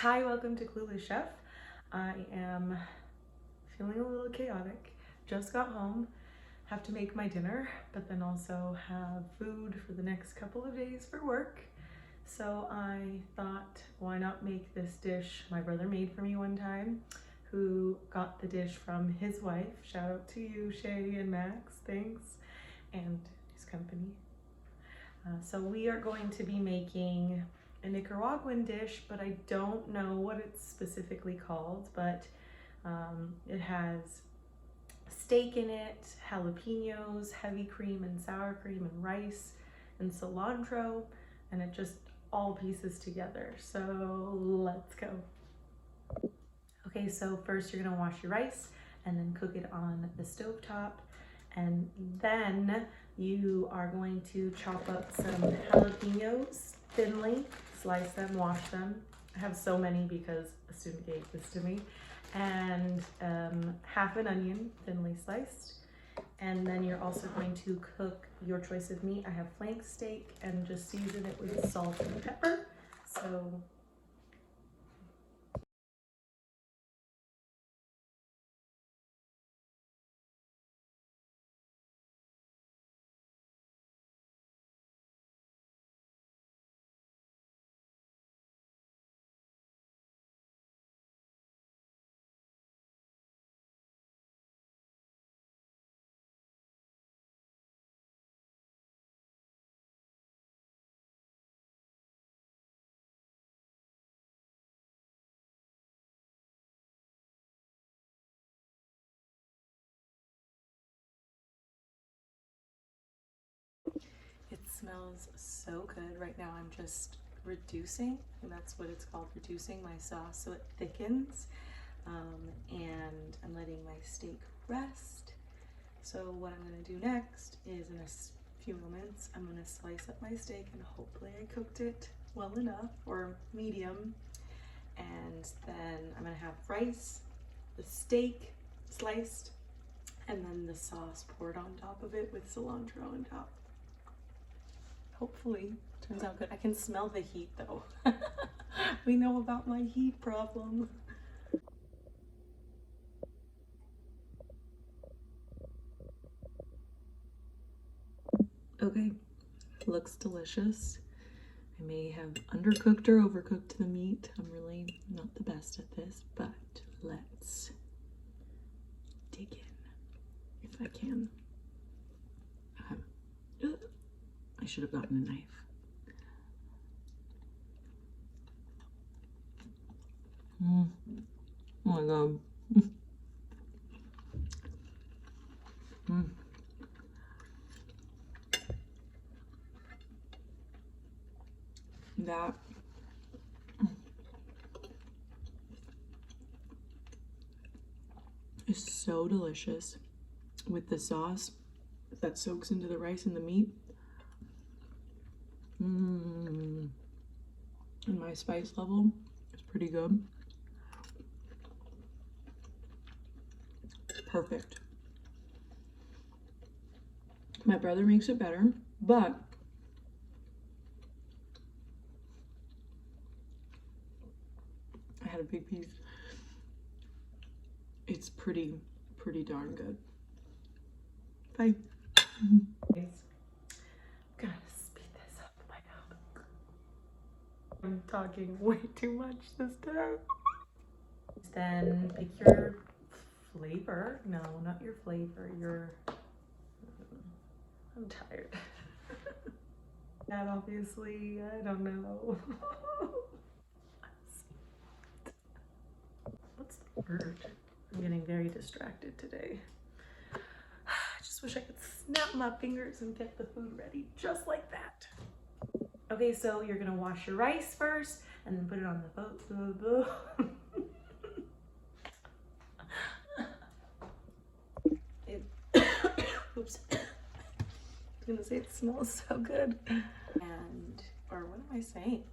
Hi, welcome to Clueless Chef. I am feeling a little chaotic. Just got home, have to make my dinner, but then also have food for the next couple of days for work. So I thought, why not make this dish my brother made for me one time, who got the dish from his wife. Shout out to you, Shay and Max, thanks, and his company. So we are going to be making a Nicaraguan dish, but I don't know what it's specifically called, but it has steak in it, jalapeños, heavy cream and sour cream and rice and cilantro, and it just all pieces together. So let's go. Okay, so first you're gonna wash your rice and then cook it on the stovetop, and then you are going to chop up some jalapeños thinly, slice them, wash them. I have so many because a student gave this to me. And half an onion, thinly sliced. And then you're also going to cook your choice of meat. I have flank steak, and just season it with salt and pepper. So it smells so good. Right now I'm just reducing, and that's what it's called, reducing my sauce so it thickens. And I'm letting my steak rest. So what I'm gonna do next is, in a few moments, I'm gonna slice up my steak, and hopefully I cooked it well enough, or medium. And then I'm gonna have rice, the steak sliced, and then the sauce poured on top of it with cilantro on top. Hopefully, turns out good. I can smell the heat though. We know about my heat problem. Okay, looks delicious. I may have undercooked or overcooked the meat. I'm really not the best at this, but let's dig in if I can. I should have gotten a knife. Oh my god. That is so delicious with the sauce that soaks into the rice and the meat. And my spice level is pretty good. Perfect. My brother makes it better, but I had a big piece. It's pretty darn good. Bye. Gotta speed this up. My God. I'm talking way too much this time. Then pick your flavor. No, not your flavor. I'm tired. That obviously, I don't know. What's the word? I'm getting very distracted today. I just wish I could snap my fingers and get the food ready just like that. Okay, so you're gonna wash your rice first and then put it on the oops. I was gonna say it smells so good. Or what am I saying?